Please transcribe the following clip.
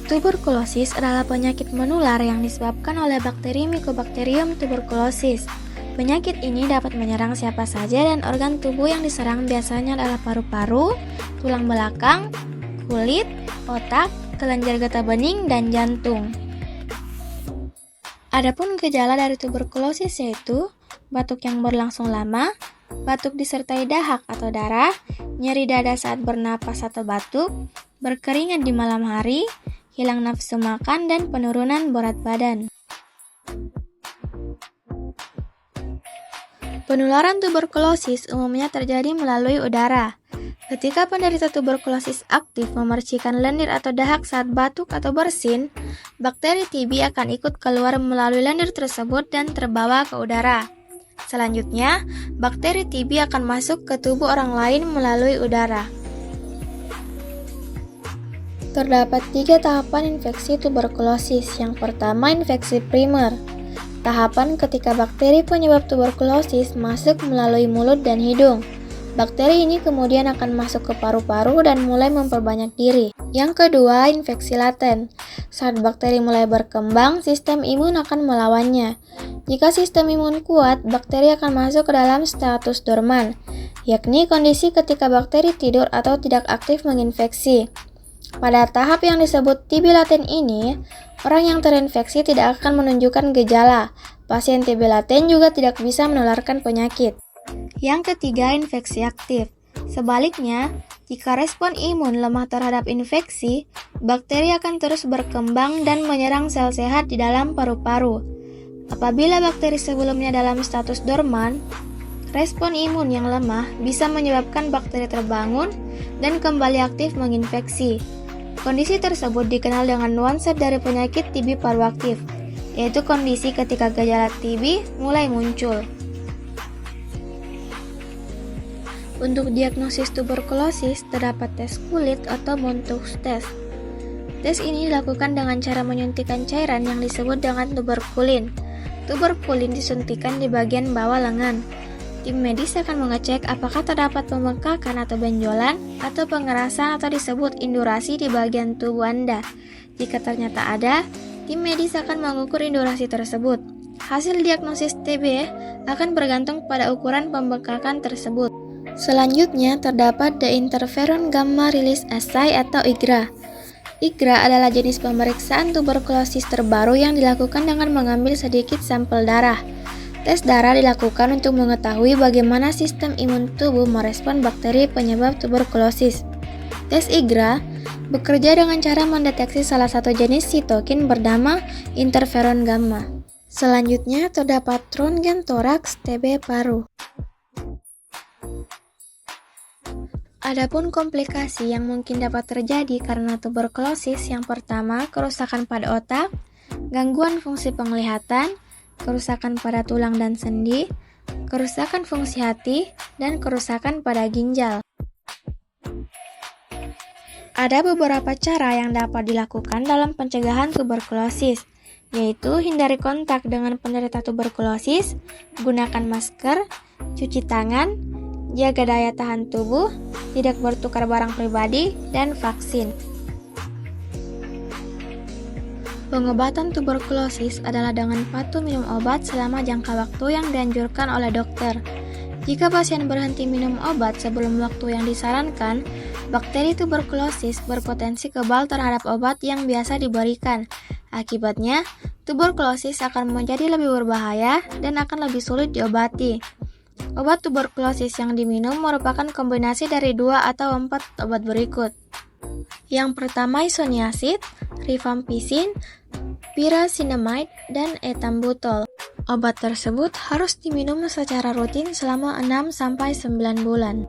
Tuberkulosis adalah penyakit menular yang disebabkan oleh bakteri Mycobacterium tuberculosis. Penyakit ini dapat menyerang siapa saja dan organ tubuh yang diserang biasanya adalah paru-paru, tulang belakang, kulit, otak, kelenjar getah bening, dan jantung. Adapun gejala dari tuberkulosis yaitu batuk yang berlangsung lama, batuk disertai dahak atau darah, nyeri dada saat bernapas atau batuk, berkeringat di malam hari, hilang nafsu makan, dan penurunan berat badan. Penularan tuberkulosis umumnya terjadi melalui udara. Ketika penderita tuberkulosis aktif memercikan lendir atau dahak saat batuk atau bersin, bakteri TB akan ikut keluar melalui lendir tersebut dan terbawa ke udara. Selanjutnya, bakteri TB akan masuk ke tubuh orang lain melalui udara. Terdapat 3 tahapan infeksi tuberkulosis. Yang pertama, infeksi primer. Tahapan ketika bakteri penyebab tuberkulosis masuk melalui mulut dan hidung. Bakteri ini kemudian akan masuk ke paru-paru dan mulai memperbanyak diri. Yang kedua, infeksi laten. Saat bakteri mulai berkembang, sistem imun akan melawannya. Jika sistem imun kuat, bakteri akan masuk ke dalam status dorman, yakni kondisi ketika bakteri tidur atau tidak aktif menginfeksi. Pada tahap yang disebut TB laten ini, orang yang terinfeksi tidak akan menunjukkan gejala. Pasien TB laten juga tidak bisa menularkan penyakit. Yang ketiga, infeksi aktif. Sebaliknya, jika respon imun lemah terhadap infeksi, bakteri akan terus berkembang dan menyerang sel sehat di dalam paru-paru. Apabila bakteri sebelumnya dalam status dorman, respon imun yang lemah bisa menyebabkan bakteri terbangun dan kembali aktif menginfeksi. Kondisi tersebut dikenal dengan nuansa dari penyakit TB paru aktif, yaitu kondisi ketika gejala TB mulai muncul. Untuk diagnosis tuberkulosis, terdapat tes kulit atau Montauk test. Tes ini dilakukan dengan cara menyuntikkan cairan yang disebut dengan tuberkulin. Tuberkulin disuntikan di bagian bawah lengan. Tim medis akan mengecek apakah terdapat pembengkakan atau benjolan atau pengerasan atau disebut indurasi di bagian tubuh Anda. Jika ternyata ada, tim medis akan mengukur indurasi tersebut. Hasil diagnosis TB akan bergantung pada ukuran pembengkakan tersebut. Selanjutnya terdapat The Interferon Gamma Release Assay atau IGRA. IGRA adalah jenis pemeriksaan tuberkulosis terbaru yang dilakukan dengan mengambil sedikit sampel darah. Tes darah dilakukan untuk mengetahui bagaimana sistem imun tubuh merespon bakteri penyebab tuberkulosis. Tes IGRA bekerja dengan cara mendeteksi salah satu jenis sitokin bernama interferon gamma. Selanjutnya terdapat röntgen toraks TB paru. Adapun komplikasi yang mungkin dapat terjadi karena tuberkulosis, yang pertama, kerusakan pada otak, gangguan fungsi penglihatan, kerusakan pada tulang dan sendi, kerusakan fungsi hati, dan kerusakan pada ginjal. Ada beberapa cara yang dapat dilakukan dalam pencegahan tuberkulosis, yaitu hindari kontak dengan penderita tuberkulosis, gunakan masker, cuci tangan, jaga daya tahan tubuh, tidak bertukar barang pribadi, dan vaksin. Pengobatan tuberkulosis adalah dengan patuh minum obat selama jangka waktu yang dianjurkan oleh dokter. Jika pasien berhenti minum obat sebelum waktu yang disarankan, bakteri tuberkulosis berpotensi kebal terhadap obat yang biasa diberikan. Akibatnya, tuberkulosis akan menjadi lebih berbahaya dan akan lebih sulit diobati. Obat tuberkulosis yang diminum merupakan kombinasi dari 2 atau 4 obat berikut. Yang pertama isoniazid, rifampicin, pyrazinamide, dan ethambutol. Obat tersebut harus diminum secara rutin selama 6-9 bulan.